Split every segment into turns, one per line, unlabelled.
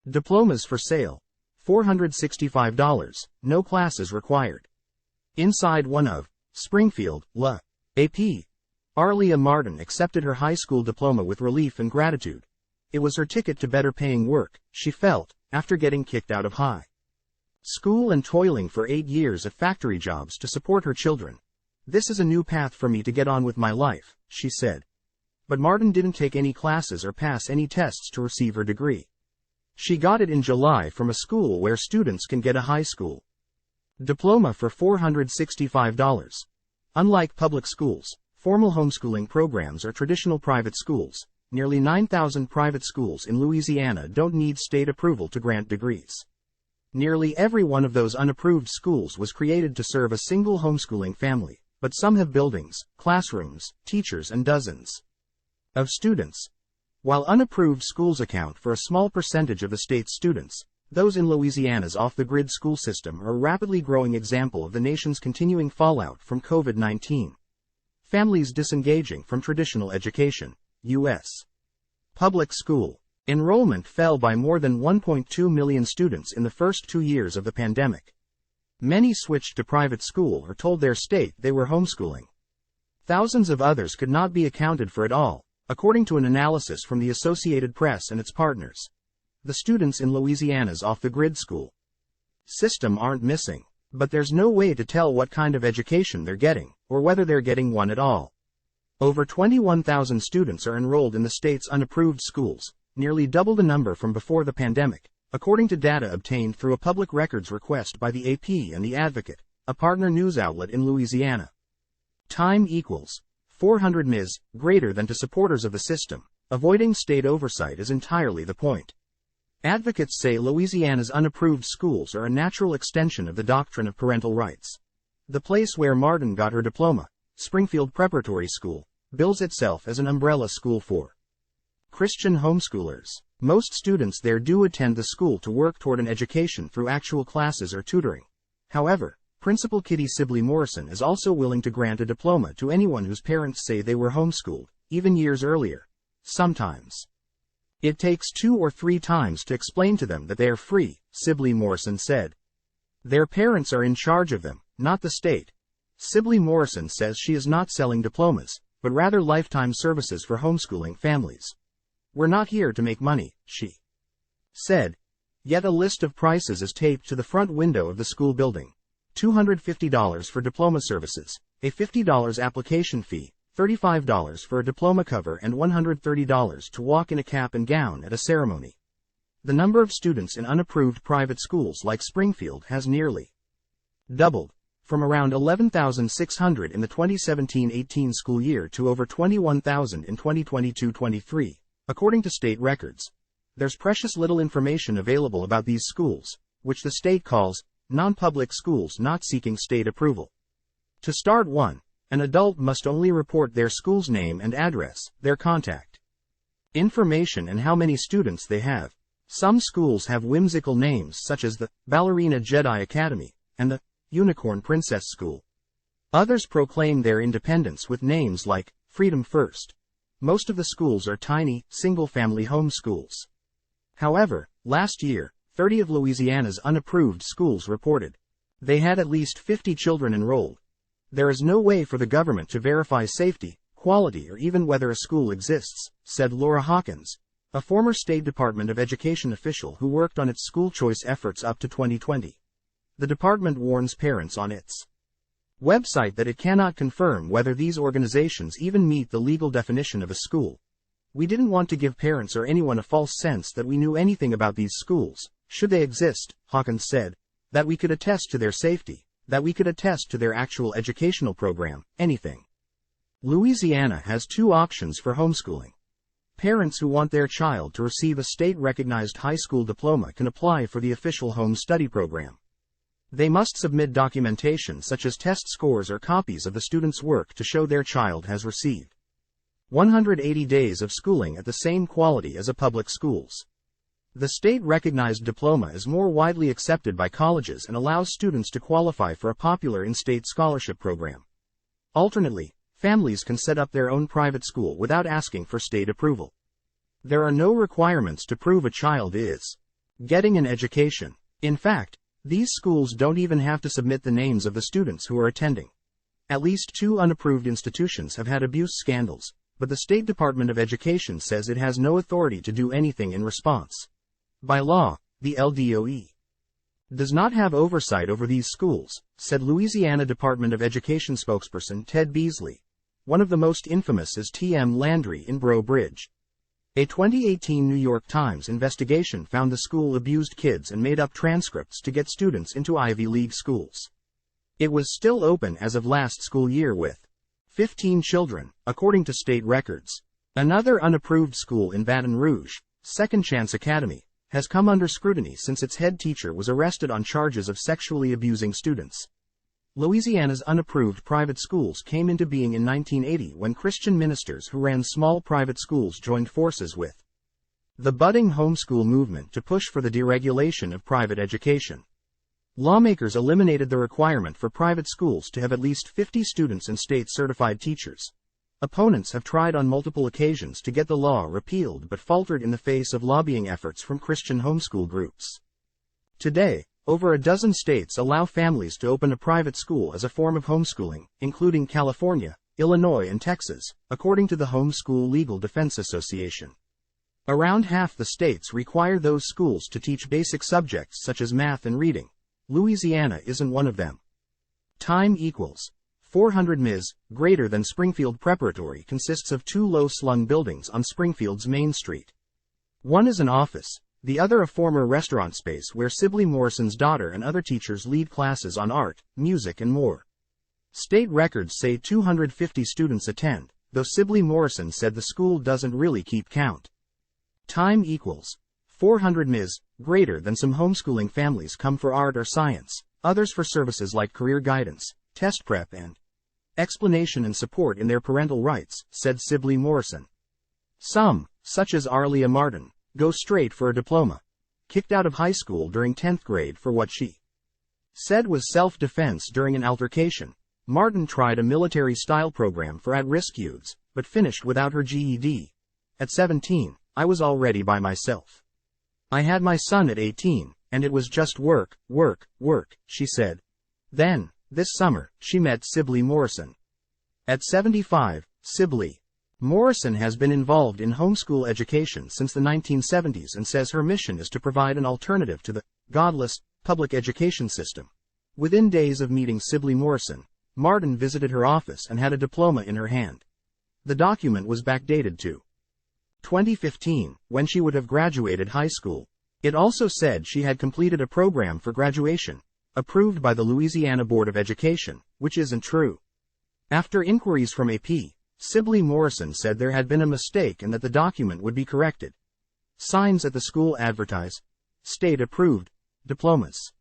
Diplomas for sale. $465. No classes required. Inside one of Springfield, La. AP. Arliya Martin accepted her high school diploma with relief and gratitude. It was her ticket to better paying work, she felt, after getting kicked out of high school and toiling for 8 years at factory jobs to support her children. This is a new path for me to get on with my life, she said. But Martin didn't take any classes or pass any tests to receive her degree. She got it in July from a school where students can get a high school diploma for $465. Unlike public schools, formal homeschooling programs are traditional private schools. Nearly 9,000 private schools in Louisiana don't need state approval to grant degrees. Nearly every one of those unapproved schools was created to serve a single homeschooling family, but some have buildings, classrooms, teachers, and dozens of students. While unapproved schools account for a small percentage of the state's students, those in Louisiana's off-the-grid school system are a rapidly growing example of the nation's continuing fallout from COVID-19. Families disengaging from traditional education. U.S. public school enrollment fell by more than 1.2 million students in the first 2 years of the pandemic. Many switched to private school or told their state they were homeschooling. Thousands of others could not be accounted for at all, according to an analysis from the Associated Press and its partners. The students in Louisiana's off-the-grid school system aren't missing, but there's no way to tell what kind of education they're getting, or whether they're getting one at all. Over 21,000 students are enrolled in the state's unapproved schools, nearly double the number from before the pandemic, according to data obtained through a public records request by the AP and The Advocate, a partner news outlet in Louisiana. Time equals 400 ms, greater than to supporters of the system. Avoiding state oversight is entirely the point. Advocates say Louisiana's unapproved schools are a natural extension of the doctrine of parental rights. The place where Martin got her diploma, Springfield Preparatory School, bills itself as an umbrella school for Christian homeschoolers. Most students there do attend the school to work toward an education through actual classes or tutoring. However, Principal Kitty Sibley Morrison is also willing to grant a diploma to anyone whose parents say they were homeschooled, even years earlier. Sometimes it takes 2 or 3 times to explain to them that they are free, Sibley Morrison said. Their parents are in charge of them, not the state. Sibley Morrison says she is not selling diplomas, but rather lifetime services for homeschooling families. We're not here to make money, she said. Yet a list of prices is taped to the front window of the school building. $250 for diploma services, a $50 application fee, $35 for a diploma cover, and $130 to walk in a cap and gown at a ceremony. The number of students in unapproved private schools like Springfield has nearly doubled, from around 11,600 in the 2017-18 school year to over 21,000 in 2022-23, according to state records. There's precious little information available about these schools, which the state calls non-public schools not seeking state approval. To start one, an adult must only report their school's name and address, their contact information, and how many students they have. Some schools have whimsical names such as the Ballerina Jedi Academy and the Unicorn Princess School. Others proclaim their independence with names like Freedom First. Most of the schools are tiny, single-family home schools. However, last year, 30 of Louisiana's unapproved schools reported they had at least 50 children enrolled. There is no way for the government to verify safety, quality, or even whether a school exists, said Laura Hawkins, a former State Department of Education official who worked on its school choice efforts up to 2020. The department warns parents on its website that it cannot confirm whether these organizations even meet the legal definition of a school. We didn't want to give parents or anyone a false sense that we knew anything about these schools, should they exist, Hawkins said, that we could attest to their safety, that we could attest to their actual educational program, anything. Louisiana has 2 options for homeschooling. Parents who want their child to receive a state-recognized high school diploma can apply for the official home study program. They must submit documentation such as test scores or copies of the student's work to show their child has received 180 days of schooling at the same quality as a public schools. The state-recognized diploma is more widely accepted by colleges and allows students to qualify for a popular in-state scholarship program. Alternately, families can set up their own private school without asking for state approval. There are no requirements to prove a child is Getting an education. In fact, these schools don't even have to submit the names of the students who are attending. At least 2 unapproved institutions have had abuse scandals, but the State Department of Education says it has no authority to do anything in response. By law, the LDOE does not have oversight over these schools, said Louisiana Department of Education spokesperson Ted Beasley. One of the most infamous is T.M. Landry in Breaux Bridge. A 2018 New York Times investigation found the school abused kids and made up transcripts to get students into Ivy League schools. It was still open as of last school year with 15 children, according to state records. Another unapproved school in Baton Rouge, Second Chance Academy, has come under scrutiny since its head teacher was arrested on charges of sexually abusing students. Louisiana's unapproved private schools came into being in 1980 when Christian ministers who ran small private schools joined forces with the budding homeschool movement to push for the deregulation of private education. Lawmakers eliminated the requirement for private schools to have at least 50 students and state-certified teachers. Opponents have tried on multiple occasions to get the law repealed but faltered in the face of lobbying efforts from Christian homeschool groups. Today, over a dozen states allow families to open a private school as a form of homeschooling, including California, Illinois and Texas, according to the Homeschool Legal Defense Association. Around half the states require those schools to teach basic subjects such as math and reading. Louisiana isn't one of them. Time equals 400 ms, greater than Springfield Preparatory consists of 2 low-slung buildings on Springfield's Main Street. One is an office, the other a former restaurant space where Sibley Morrison's daughter and other teachers lead classes on art, music and more. State records say 250 students attend, though Sibley Morrison said the school doesn't really keep count. Time equals 400 ms, greater than some homeschooling families come for art or science, others for services like career guidance, test prep and explanation and support in their parental rights, said Sibley Morrison. Some, such as Arliya Martin, go straight for a diploma. Kicked out of high school during 10th grade for what she said was self-defense during an altercation. Martin tried a military-style program for at-risk youths, but finished without her GED. At 17, I was already by myself. I had my son at 18, and it was just work, work, work, she said. Then, this summer, she met Sibley Morrison. At 75, Sibley Morrison has been involved in homeschool education since the 1970s and says her mission is to provide an alternative to the godless public education system. Within days of meeting Sibley Morrison, Martin visited her office and had a diploma in her hand. The document was backdated to 2015, when she would have graduated high school. It also said she had completed a program for graduation, approved by the Louisiana Board of Education, which isn't true. After inquiries from AP, Sibley Morrison said there had been a mistake and that the document would be corrected. Signs at the school advertise, state-approved, diplomas.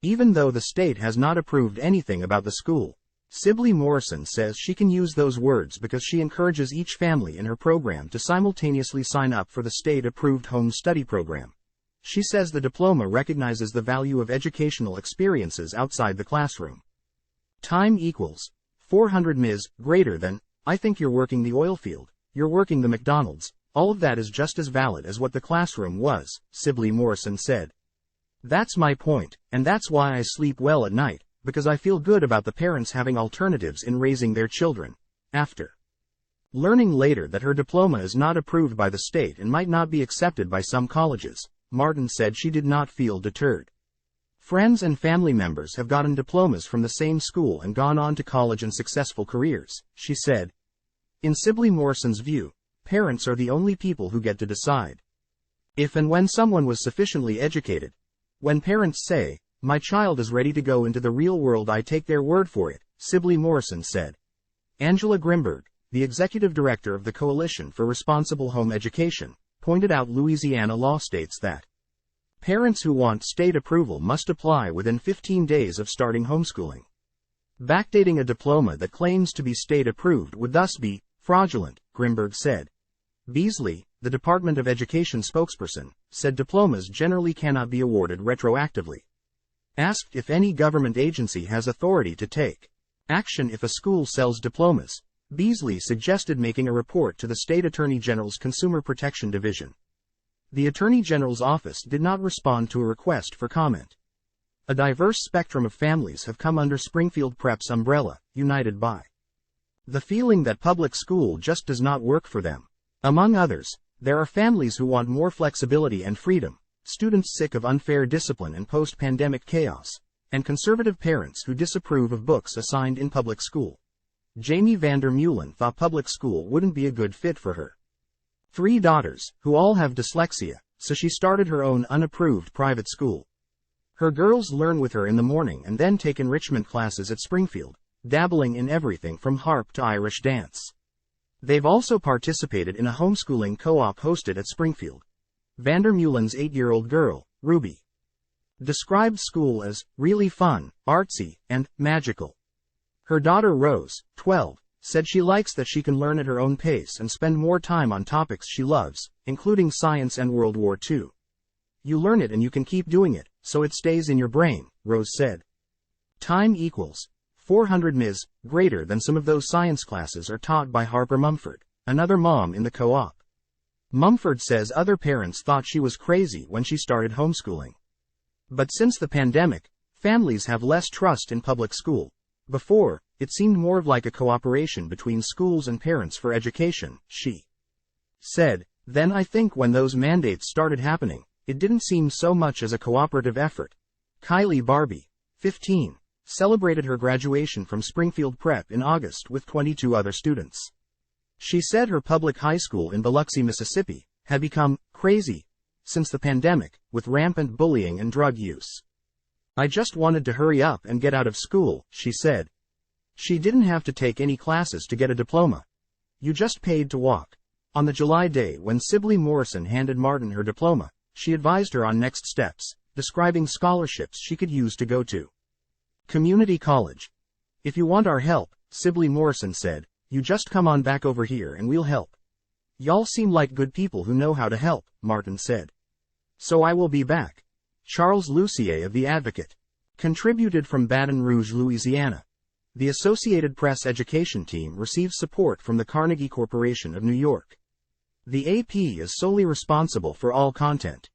Even though the state has not approved anything about the school, Sibley Morrison says she can use those words because she encourages each family in her program to simultaneously sign up for the state-approved home study program. She says the diploma recognizes the value of educational experiences outside the classroom. Time equals 400 ms, greater than, I think you're working the oil field, you're working the McDonald's, all of that is just as valid as what the classroom was, Sibley Morrison said. That's my point, and that's why I sleep well at night, because I feel good about the parents having alternatives in raising their children. After learning later that her diploma is not approved by the state and might not be accepted by some colleges, Martin said she did not feel deterred. Friends and family members have gotten diplomas from the same school and gone on to college and successful careers, she said. In Sibley Morrison's view, parents are the only people who get to decide if and when someone was sufficiently educated. When parents say, my child is ready to go into the real world, I take their word for it, Sibley Morrison said. Angela Grimberg, the executive director of the Coalition for Responsible Home Education, pointed out Louisiana law states that parents who want state approval must apply within 15 days of starting homeschooling. Backdating a diploma that claims to be state-approved would thus be fraudulent, Grimberg said. Beasley, the Department of Education spokesperson, said diplomas generally cannot be awarded retroactively. Asked if any government agency has authority to take action if a school sells diplomas, Beasley suggested making a report to the State Attorney General's Consumer Protection Division. The Attorney General's office did not respond to a request for comment. A diverse spectrum of families have come under Springfield Prep's umbrella, united by the feeling that public school just does not work for them. Among others, there are families who want more flexibility and freedom, students sick of unfair discipline and post-pandemic chaos, and conservative parents who disapprove of books assigned in public school. Jamie Vander Meulen thought public school wouldn't be a good fit for her 3 daughters, who all have dyslexia, so she started her own unapproved private school. Her girls learn with her in the morning and then take enrichment classes at Springfield, dabbling in everything from harp to Irish dance. They've also participated in a homeschooling co-op hosted at Springfield. Vander Meulen's 8-year-old girl, Ruby, described school as really fun, artsy, and magical. Her daughter Rose, 12, said she likes that she can learn at her own pace and spend more time on topics she loves, including science and World War II. You learn it and you can keep doing it, so it stays in your brain, Rose said. Time equals 400 ms, greater than some of those science classes are taught by Harper Mumford, another mom in the co-op. Mumford says other parents thought she was crazy when she started homeschooling. But since the pandemic, families have less trust in public school. Before, it seemed more like a cooperation between schools and parents for education, she said. Then I think when those mandates started happening, it didn't seem so much as a cooperative effort. Kylie Barbie, 15, celebrated her graduation from Springfield Prep in August with 22 other students. She said her public high school in Biloxi, Mississippi, had become crazy since the pandemic, with rampant bullying and drug use. I just wanted to hurry up and get out of school, she said. She didn't have to take any classes to get a diploma. You just paid to walk. On the July day when Sibley Morrison handed Martin her diploma, she advised her on next steps, describing scholarships she could use to go to community college. If you want our help, Sibley Morrison said, you just come on back over here and we'll help. Y'all seem like good people who know how to help, Martin said. So I will be back. Charles Lucier of The Advocate contributed from Baton Rouge, Louisiana. The Associated Press education team receives support from the Carnegie Corporation of New York. The AP is solely responsible for all content.